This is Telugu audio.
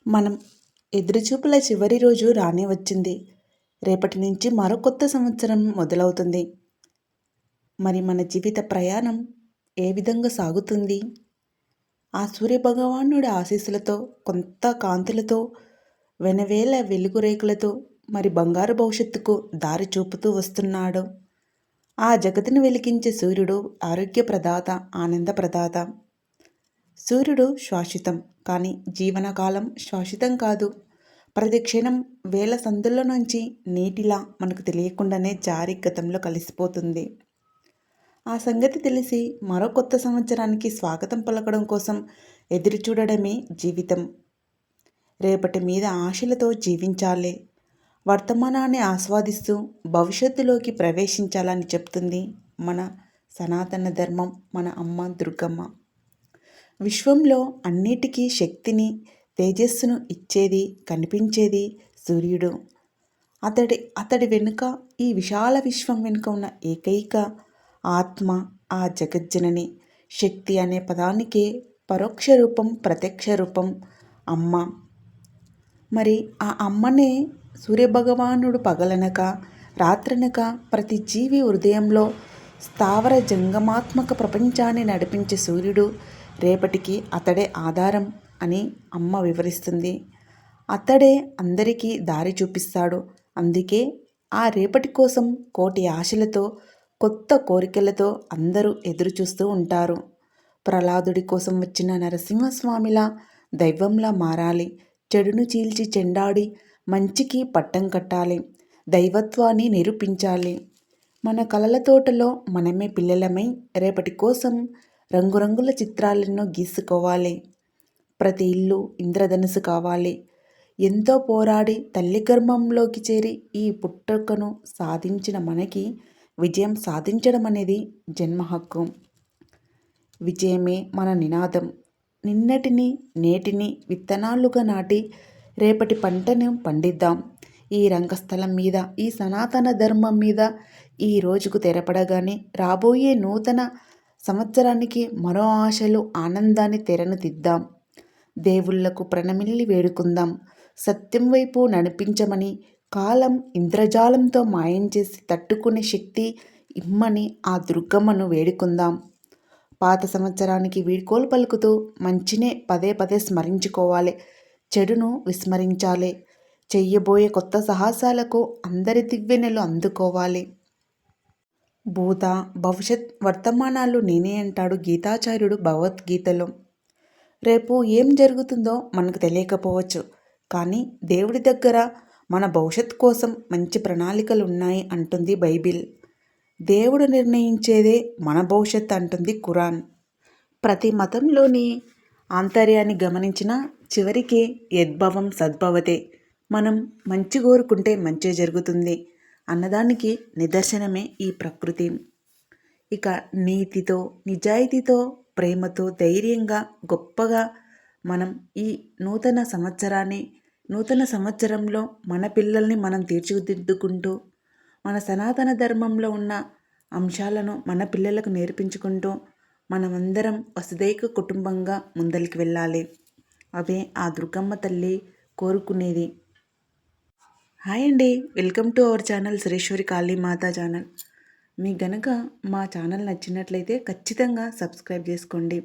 మనం ఎదురుచూపుల చివరి రోజు రానే వచ్చింది. రేపటి నుంచి మరో కొత్త సంవత్సరం మొదలవుతుంది. మరి మన జీవిత ప్రయాణం ఏ విధంగా సాగుతుంది? ఆ సూర్యభగవానుడి ఆశీస్సులతో, కొంత కాంతులతో, వెనవేల వెలుగురేకులతో మరి బంగారు భవిష్యత్తుకు దారి చూపుతూ వస్తున్నాడు. ఆ జగతిని వెలిగించే సూర్యుడు ఆరోగ్య ప్రదాత, ఆనంద ప్రదాత. సూర్యుడు శాశ్వతం, కానీ జీవనకాలం శాశ్వతం కాదు. ప్రతి క్షణం వేల సందుల నుంచి నీటిలా మనకు తెలియకుండానే జారి గతంలో కలిసిపోతుంది. ఆ సంగతి తెలిసి మరో కొత్త సంవత్సరానికి స్వాగతం పలకడం కోసం ఎదురు చూడడమే జీవితం. రేపటి మీద ఆశలతో జీవించాలి. వర్తమానాన్ని ఆస్వాదిస్తూ భవిష్యత్తులోకి ప్రవేశించాలని చెప్తుంది మన సనాతన ధర్మం, మన అమ్మ దుర్గమ్మ. విశ్వంలో అన్నిటికీ శక్తిని, తేజస్సును ఇచ్చేది, కనిపించేది సూర్యుడు. అతడి వెనుక, ఈ విశాల విశ్వం వెనుక ఉన్న ఏకైక ఆత్మ ఆ జగజ్జనని. శక్తి అనే పదానికే పరోక్ష రూపం, ప్రత్యక్ష రూపం అమ్మ. మరి ఆ అమ్మనే సూర్యభగవానుడు పగలనక రాత్రనక ప్రతి జీవి హృదయంలో స్థావర జంగమాత్మక ప్రపంచాన్ని నడిపించే సూర్యుడు. రేపటికి అతడే ఆధారం అని అమ్మ వివరిస్తుంది. అతడే అందరికీ దారి చూపిస్తాడు. అందుకే ఆ రేపటి కోసం కోటి ఆశలతో, కొత్త కోరికలతో అందరూ ఎదురు చూస్తూ ఉంటారు. ప్రహ్లాదుడి కోసం వచ్చిన నరసింహస్వామిలా దైవంలా మారాలి. చెడును చీల్చి చెండాడి మంచికి పట్టం కట్టాలి. దైవత్వాన్ని నిరూపించాలి. మన కలల తోటలో మనమే పిల్లలమై రేపటి కోసం రంగురంగుల చిత్రాలను గీసుకోవాలి. ప్రతి ఇల్లు ఇంద్రధనుసు కావాలి. ఎంతో పోరాడి తల్లి గర్భంలోకి చేరి ఈ పుట్టుకను సాధించిన మనకి విజయం సాధించడం అనేది జన్మ హక్కు. విజయమే మన నినాదం. నిన్నటిని నేటిని విత్తనాలుగా నాటి రేపటి పంటను పండిద్దాం. ఈ రంగస్థలం మీద, ఈ సనాతన ధర్మం మీద ఈ రోజుకు తెరపడగానే రాబోయే నూతన సంవత్సరానికి మరో ఆశలు, ఆనందాన్ని తెరను దిద్దాం. దేవుళ్లకు ప్రణమిల్లి వేడుకుందాం. సత్యం వైపు నడిపించమని, కాలం ఇంద్రజాలంతో మాయం చేసి తట్టుకునే శక్తి ఇమ్మని ఆ దుర్గమ్మను వేడుకుందాం. పాత సంవత్సరానికి వీడ్కోలు పలుకుతూ మంచినే పదే పదే స్మరించుకోవాలి. చెడును విస్మరించాలి. చెయ్యబోయే కొత్త సాహసాలకు అందరి దివ్వెనలు అందుకోవాలి. భూత భవిష్యత్ వర్తమానాలు నేనే అంటాడు గీతాచార్యుడు భగవద్గీతలో. రేపు ఏం జరుగుతుందో మనకు తెలియకపోవచ్చు, కానీ దేవుడి దగ్గర మన భవిష్యత్ కోసం మంచి ప్రణాళికలు ఉన్నాయి అంటుంది బైబిల్. దేవుడు నిర్ణయించేదే మన భవిష్యత్ అంటుంది ఖురాన్. ప్రతి మతంలోని ఆంతర్యాన్ని గమనించినా చివరికి యద్భవం సద్భవతే, మనం మంచి కోరుకుంటే మంచి జరుగుతుంది అన్నదానికి నిదర్శనమే ఈ ప్రకృతి. ఇక నీతితో, నిజాయితీతో, ప్రేమతో, ధైర్యంగా, గొప్పగా మనం ఈ నూతన సంవత్సరంలో మన పిల్లల్ని మనం తీర్చిదిద్దుకుంటూ, మన సనాతన ధర్మంలో ఉన్న అంశాలను మన పిల్లలకు నేర్పించుకుంటూ మనమందరం వసుదైక కుటుంబంగా ముందరికి వెళ్ళాలి. అవే ఆ దుర్గమ్మ తల్లి కోరుకునేది. హాయ్ అండి, welcome to our channel Srishwari Kalimata channel. మీకు గనక మా ఛానల్ నచ్చినట్లయితే ఖచ్చితంగా సబ్స్క్రైబ్ చేసుకోండి.